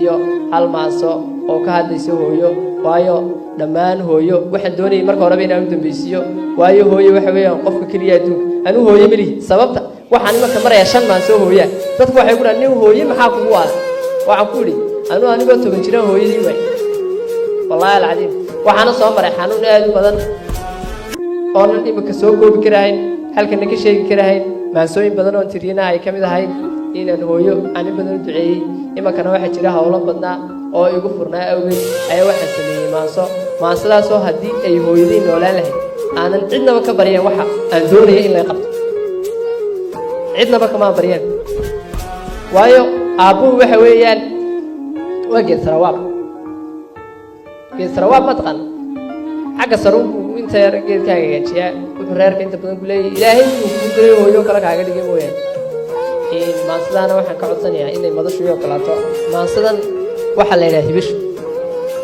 dambaysiiyo hal maaso oo ka hadlaysa hooyo waayo dhammaan hooyo waxaan doonayay marka horeba inaan u dambaysiiyo waayo hooyo waxa weeyaan qofka keliya adduunka anu hooyo malihi sababta waxaan imanka maraya 5 maaso hooya dadku waxay ku dhahaan nin hooyo maxaa kugu wada waxaan ku idhi anigoo 10 jira hooyadii way wallaahi alcadiim waxaana soo maray xanuun aad u badan oo aan imanka soo koobi karayn halkan ka sheegi karayn maasooyin badan oo tiriyana ay kamid ahayn inaan hooyo aan badan u duceeyay imankana waxa jira hawlo badnaa oo igu furnaa awgeed ayaa waxa sameeyay maasadaas oo haddii ay hooyadii noolaan lahayd aanan cidnaba ka bariyeen waxa aan doonayay in la qabto cidnaba kama bariyeen waayo aabuhu waxa weeyaan waa geed sarawaab matqan xagga saruunku inta yar geedkaaga hagaajiyaa wuxuu reerka inta badan ku leeyahay ilaahay uu ku diray hooyo kale kaaga dhigay mooyaan maasadaana waxaan ka codsanayaa inay madashu iyo kalaato maasadan waxa la yiraahdaa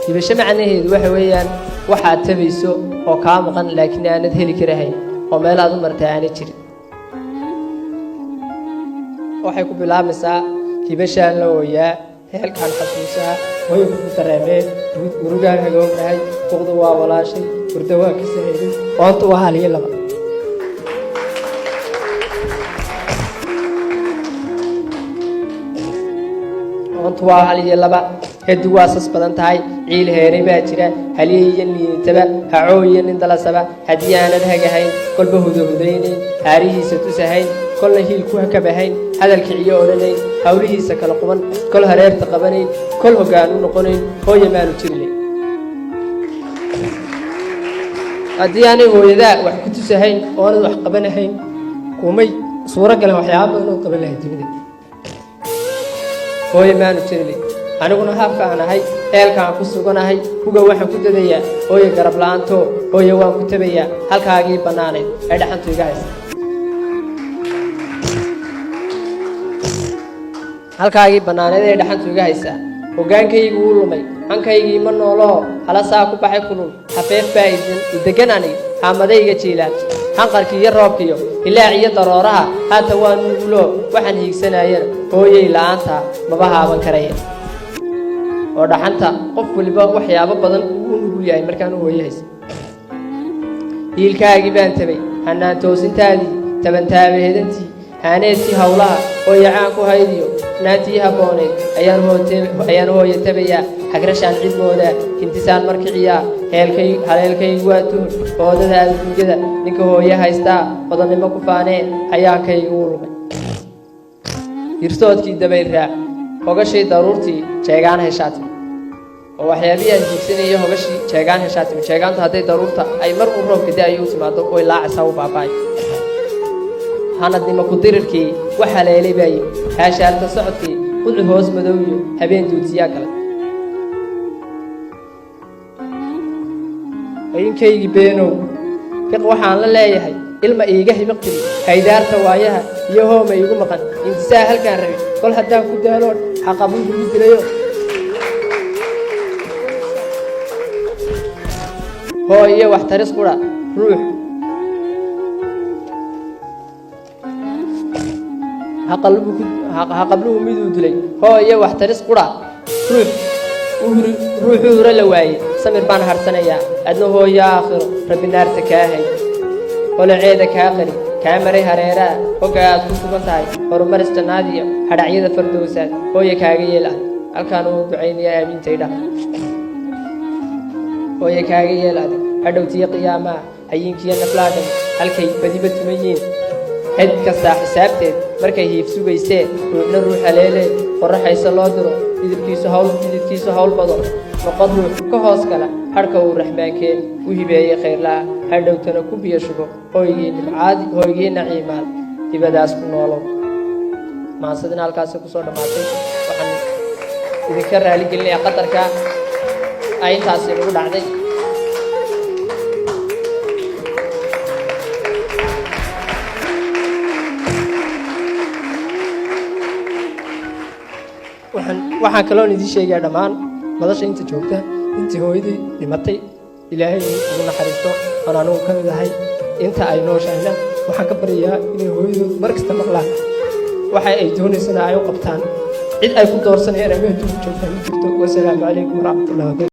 hibasho macnaheedu waxa weeyaan waxa aad tabayso oo ka maqan laakiin aanad heli karahayn oo meel aad u martay aanay jirin waxay ku bilaabmaysaa hibashaan la ooyaa heelkaan xasuusaa way ku dareemeen murugaan hagoognahay buqdu waa walaashay hurdo waa ka sahayday oontu waa haliyo laba oontu waa haliyo laba hedi waa sas badan tahay ciil heeray baa jira haliyan liitaba hacooyan indalasaba haddii aanad hagahayn kolba hudahudaynayn haarihiisa tusahayn kolna hiilku ka bahayn hadalka ciyo odhanayn hawlihiisa kala quban kol hareerta qabanayn kol hoggaan u noqonayn hooyo maanu jirin haddii aanay hooyadaa wax ku tusahayn oonad wax qabanahayn kumay suuro galan waxyaaba badan oo qaban lahayd dunida hooyo maanu jirin aniguna haafka aan ahay eelkaan ku suganahay huga waxaan ku dadayaa hooyo garab la'aanto hooyo waan ku tabayaa halkaagii bannaanay ay dhaxantu iga haysa halkaagii bannaaneed ee dhaxantu iga haysaa hogaankaygu wuu lumay hankaygii ma nooloo hala saa ku baxay kulul xafeef baa degan aniga haamadayga jiilaan hanqarkii iyo roobkiyo ilaac iyo darooraha haata waa nuugulo waxaan hiigsanayana hooyay la'aanta maba haaban karaya oo dhaxanta qof waliba waxyaabo badan uu nugul yahay markaan u hooyo haysa hiilkaagii baan tabay hanaan toosintaadii tabantaabeedantii haaneedkii hawlaha oo yacaan ku haydiyo naantii habbooneed ayaan hooyo tabayaa hagrashaan cidmooda hintisaan markiciyaa haleelkaygu waa tuhun oodada adduunyada ninka hooyo haystaa odannimo ku faaneen hayaankaygu u lumay hirsoodkii dabayl raac hogashay daruurtii jeegaan heshaatimi oo waxyaabihii aan hiigsanaya hogashii jeegaan heshaatimi jeegaantu hadday daruurta ay mar uu roobka da'ayo u timaado oy laacaysaa u baaba'ay hanadnimo ku dirirkii waxa leelay baa yimi haashaarta socodkii qudci hoos madow iyo habeen duudsiyaa kale ayinkaygii beenow fiq waxaan la leeyahay ilma iiga hibiqtiri haydaarta waayaha iyo hooma iigu maqan intisaa halkaan rabin kol haddaan ku daaloon xaqabuu igu dilayo hoo iyo wax taris qura ruux haqabluhu miduu dilay hoo iyo wax taris qura ruuxuu hura la waayey samir baan harsanayaa adna hooyo aakhiro rabbi naarta kaa hay holaceeda kaa qari kaa maray hareeraha hogga aad ku sugan tahay horumaris jannaadiyo hadhacyada fardowsaad hooyo kaaga yeel ah halkaan uu ducaynaya aamiintaydha hooyo kaaga yeel adig hadhowtiyo qiyaamaha hayinkiyo naflaadhan halkay badiba tumayiin cid kastaa xisaabteed markay hiif sugaysee ruuxna ruux haleelee qorraxaysa loo diro dididkiisu hawl bado noqon ruux ka hoos gala hadhka uu raxmaankeen u hibeeyey khayrlaha hadhowtana ku biyo shubo hooygii naciimaad dibadaas ku noolow maasadina halkaasi ku soo dhammaatay waxaan idinka raaligelinayaa qadarka ay intaasi nagu dhacday waxaan kaloon idiin sheegayaa dhammaan madasha inta joogta intii hooyadii dhimatay ilaahay ugu naxariisto aan anugu ka mid ahay inta ay nooshahayna waxaan ka baryayaa inay hooyadood mar kasta maqlaan waxa ay doonaysana ay u qabtaan cid ay ku doorsanayaan ama adduunka joogtaan ma jirto. Wasalaamu calaykum waraxmatullahi wabarakatu.